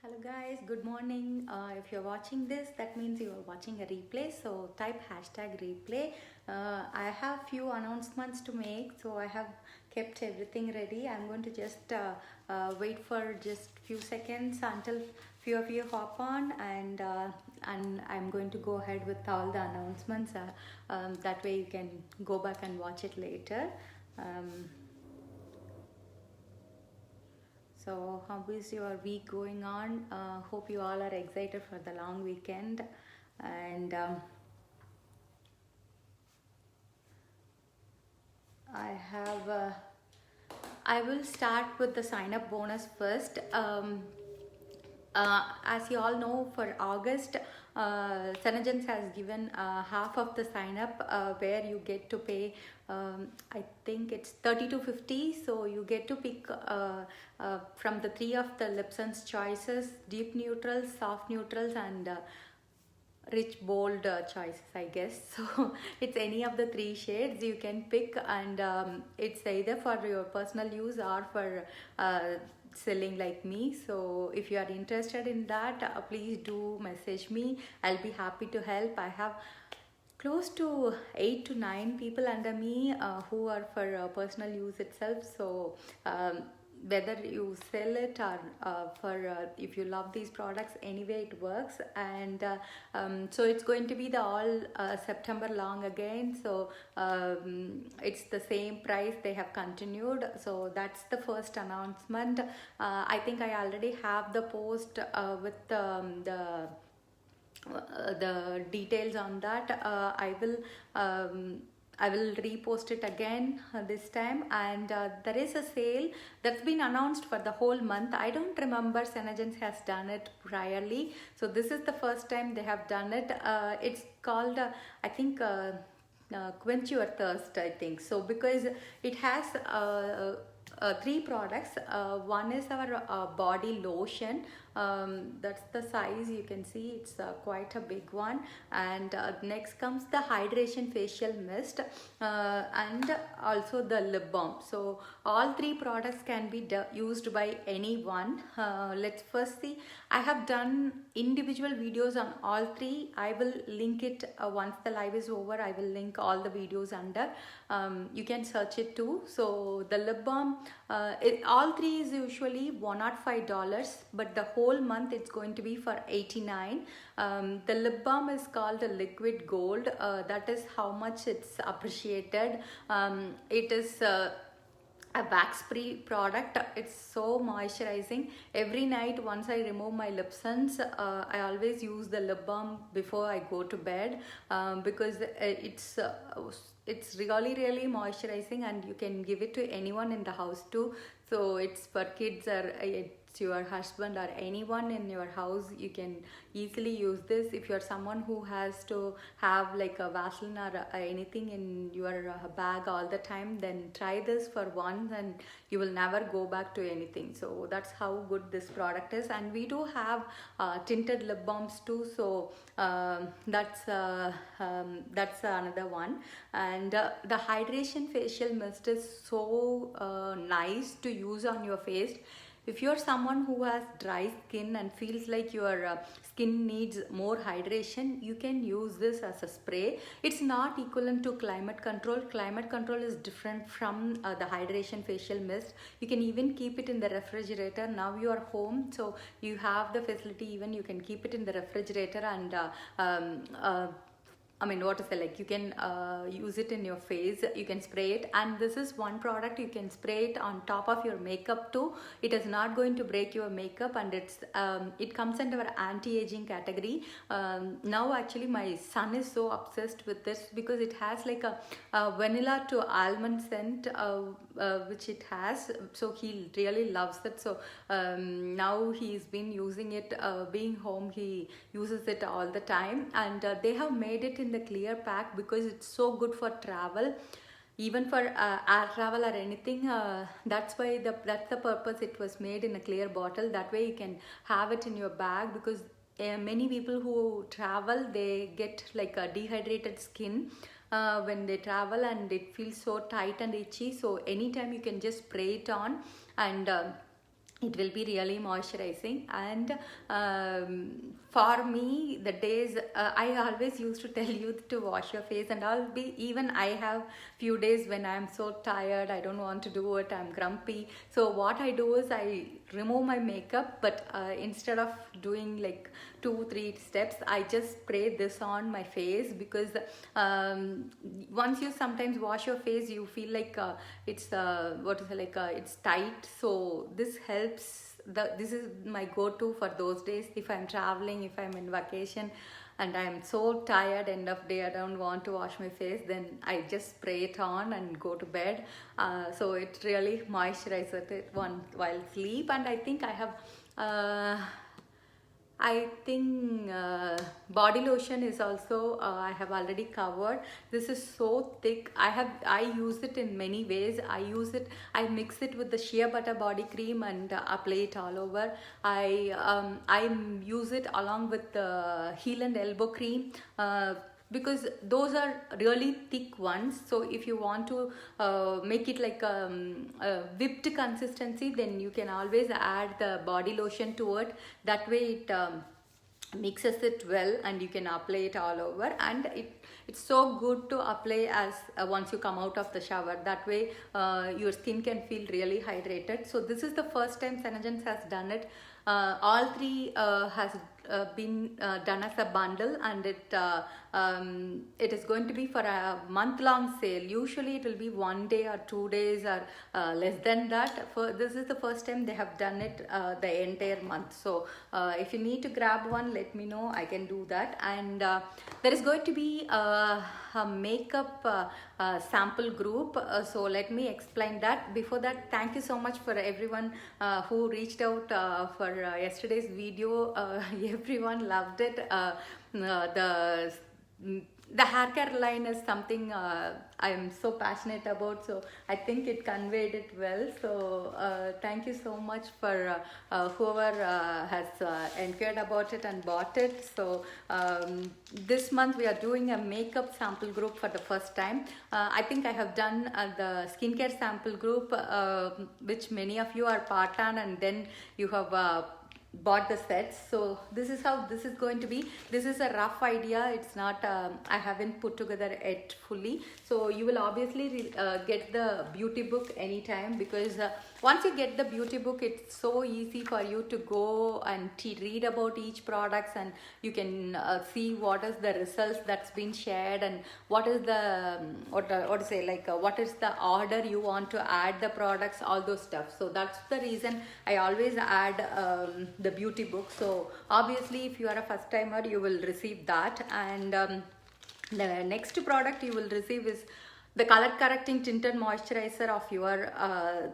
Hello guys, good morning. If you're watching this, that means you are watching a replay. So type hashtag replay. I have few announcements to make, so I have kept everything ready. I'm going to just wait for just few seconds until few of you hop on, and I'm going to go ahead with all the announcements. That way you can go back and watch it later. Um, So, how is your week going on? Hope you all are excited for the long weekend. And I have, I will start with the sign up bonus first. As you all know, for August, Senegence has given half of the sign up where you get to pay, I think it's 30 to 50. So you get to pick from the three of the Lipson's choices: deep neutrals, soft neutrals, and rich bold choices, I guess. So it's any of the three shades you can pick, and it's either for your personal use or for selling like me. So if you are interested in that, please do message me. I'll be happy to help. I have close to 8 to 9 people under me who are for personal use itself. So whether you sell it or for if you love these products, anyway it works. And so it's going to be the all September long again. So it's the same price they have continued. So that's the first announcement. I think I already have the post with the details on that. I will repost it again this time. And there is a sale that's been announced for the whole month. I don't remember Senegence has done it priorly, so this is the first time they have done it. It's called I think Quench Your Thirst, I think so, because it has three products. One is our body lotion. That's the size, you can see it's quite a big one. And next comes the hydration facial mist, and also the lip balm. So all three products can be used by anyone. Let's first see. I have done individual videos on all three. I will link it once the live is over. I will link all the videos under. You can search it too. So the lip balm, all three is usually $105, but the whole month it's going to be for $89. The lip balm is called a liquid gold. That is how much it's appreciated. It is a wax free product. It's so moisturizing. Every night once I remove my Lipsons, I always use the lip balm before I go to bed, because it's really moisturizing, and you can give it to anyone in the house too. So it's for kids, or it's your husband or anyone in your house. You can easily use this. If you're someone who has to have like a Vaseline or anything in your bag all the time, then try this for once and you will never go back to anything. So that's how good this product is. And we do have tinted lip balms too. So that's another one. And the hydration facial mist is so nice to use on your face. If you're someone who has dry skin and feels like your skin needs more hydration, you can use this as a spray. It's not equivalent to climate control. Climate control is different from the hydration facial mist. You can even keep it in the refrigerator. Now you are home, so you have the facility, even you can keep it in the refrigerator. And I mean, what is it like? You can use it in your face, you can spray it. And this is one product you can spray it on top of your makeup too. It is not going to break your makeup, and it comes under our anti-aging category. Now actually my son is so obsessed with this because it has like a vanilla to almond scent, which it has. So he really loves it. So now he's been using it. Being home, he uses it all the time. And they have made it in the clear pack because it's so good for travel, even for air travel or anything. That's the purpose it was made in a clear bottle. That way you can have it in your bag, because many people who travel, they get like a dehydrated skin when they travel, and it feels so tight and itchy. So anytime you can just spray it on, and it will be really moisturizing. And for me, the days I always used to tell you to wash your face, and I'll be, even I have few days when I'm so tired, I don't want to do it, I'm grumpy. So what I do is I remove my makeup, but instead of doing like 2-3 steps, I just spray this on my face, because once you sometimes wash your face, you feel like it's what is it, like it's tight. So this helps. This is my go-to for those days if I'm traveling, if I'm in vacation and I'm so tired, end of day I don't want to wash my face, then I just spray it on and go to bed. So it really moisturizes it one while sleep. And I think I think body lotion is also I have already covered. This is so thick. I use it in many ways. I mix it with the shea butter body cream and apply it all over. I use it along with the heel and elbow cream, because those are really thick ones. So if you want to make it like a whipped consistency, then you can always add the body lotion to it. That way it mixes it well, and you can apply it all over. And it's so good to apply as once you come out of the shower. That way your skin can feel really hydrated. So this is the first time Senegence has done it. All three has been done as a bundle, and it is going to be for a month-long sale. Usually it will be 1 day or 2 days or less than that. This is the first time they have done it the entire month. So if you need to grab one, let me know, I can do that. And there is going to be a makeup sample group, so let me explain that. Before that, thank you so much for everyone who reached out for yesterday's video. Everyone loved it. The hair care line is something I am so passionate about, so I think it conveyed it well. So thank you so much for whoever has inquired about it and bought it. So this month we are doing a makeup sample group for the first time. I think I have done the skincare sample group, which many of you are part on, and then you have bought the sets. So this is how this is going to be. This is a rough idea. It's not I haven't put together it fully. So you will obviously get the beauty book anytime, because once you get the beauty book, it's so easy for you to go and read about each products, and you can see what is the results that's been shared, and what is the what to say, like what is the order you want to add the products, all those stuff. So that's the reason I always add the beauty book. So obviously if you are a first timer, you will receive that. And the next product you will receive is the color correcting tinted moisturizer of your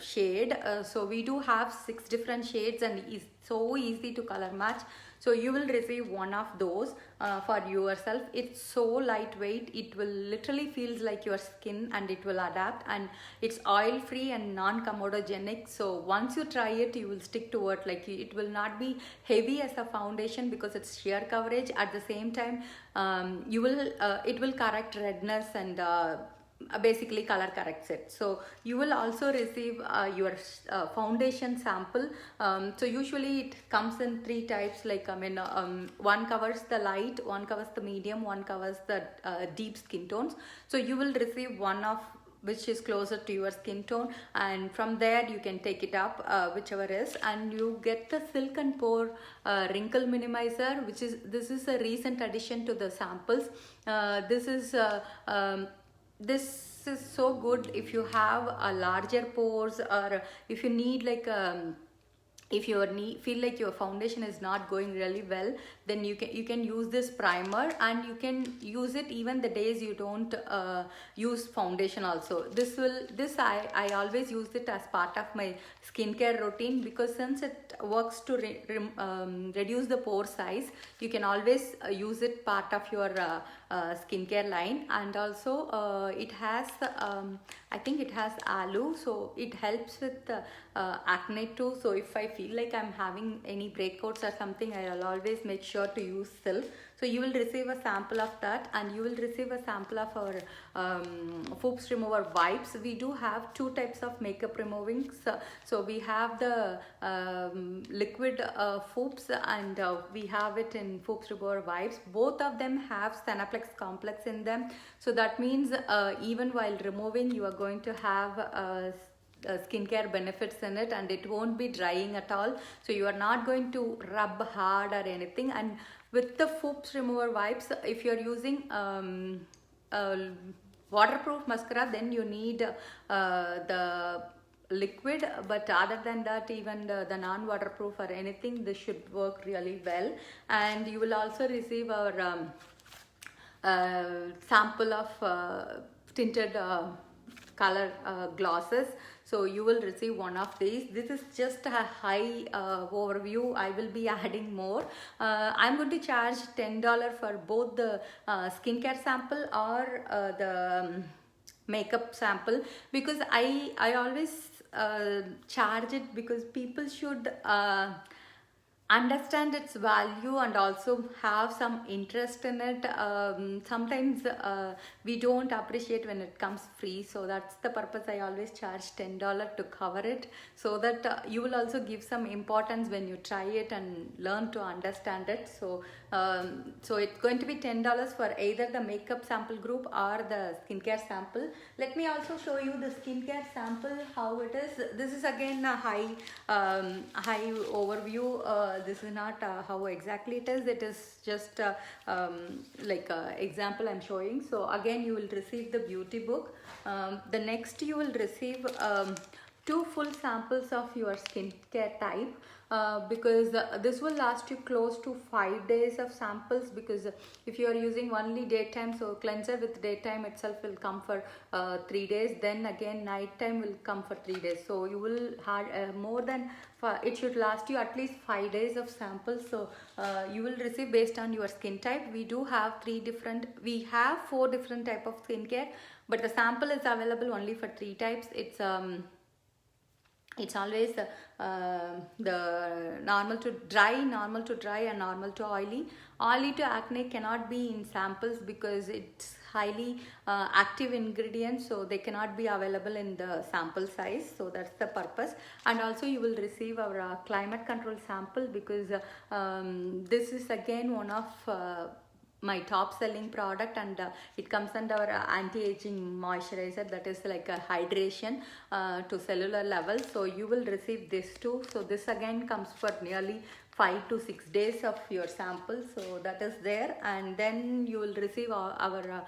shade. So we do have 6 different shades, and it's so easy to color match. So you will receive one of those for yourself. It's so lightweight, it will literally feels like your skin, and it will adapt, and it's oil free and non-comedogenic. So once you try it, you will stick to it. Like, it will not be heavy as a foundation because it's sheer coverage. At the same time, it will correct redness and basically color corrects it. So you will also receive your foundation sample. So usually it comes in 3 types, like one covers the light, one covers the medium, one covers the deep skin tones. So you will receive one of which is closer to your skin tone, and from there you can take it up, whichever is, and you get the silk and pore wrinkle minimizer, this is a recent addition to the samples. This is so good if you have a larger pores, or if you need like if you feel like your foundation is not going really well, then you can use this primer, and you can use it even the days you don't use foundation also. I always use it as part of my skincare routine, because since it works to reduce the pore size, you can always use it part of your skincare line. And also it has I think it has aloe, so it helps with acne too. So if I feel like I'm having any breakouts or something, I'll always make sure to use Sylph. So you will receive a sample of that, and you will receive a sample of our Foops Remover wipes. We do have two types of makeup removing. So we have the liquid Foops, and we have it in Foops Remover wipes. Both of them have Senaplex complex in them. So that means even while removing, you are going to have skincare benefits in it, and it won't be drying at all. So you are not going to rub hard or anything. And with the Foops Remover wipes, if you're using waterproof mascara, then you need the liquid, but other than that, even the non-waterproof or anything, this should work really well. And you will also receive our sample of tinted color glosses. So you will receive one of these. This is just a high overview. I will be adding more. I'm going to charge $10 for both the skincare sample or the makeup sample, because I always charge it because people should understand its value and also have some interest in it. Sometimes we don't appreciate when it comes free, so that's the purpose I always charge $10 to cover it, so that you will also give some importance when you try it and learn to understand it. So so it's going to be $10 for either the makeup sample group or the skincare sample. Let me also show you the skincare sample, how it is. This is again a high overview. This is not how exactly it is. It is just like example I'm showing. So again, you will receive the beauty book. The next you will receive 2 full samples of your skincare type, because this will last you close to 5 days of samples, because if you are using only daytime, so cleanser with daytime itself will come for 3 days, then again nighttime will come for 3 days. So you will have more than it should last you at least 5 days of samples. So you will receive based on your skin type. We do have 4 different type of skincare, but the sample is available only for 3 types. It's always the normal to dry, and normal to oily. Oily to acne cannot be in samples because it's highly active ingredients, so they cannot be available in the sample size. So that's the purpose. And also you will receive our climate control sample, because this is again one of my top selling product, and it comes under our anti-aging moisturizer, that is like a hydration to cellular level. So you will receive this too. So this again comes for nearly 5 to 6 days of your sample, so that is there. And then you will receive our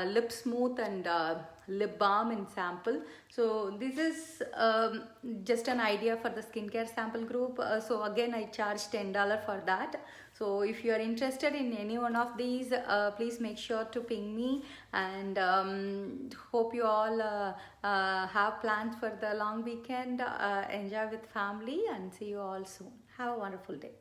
lip smooth and lip balm in sample. So this is just an idea for the skincare sample group. So again, I charge $10 for that. So if you are interested in any one of these, please make sure to ping me. And hope you all have plans for the long weekend. Enjoy with family, and see you all soon. Have a wonderful day.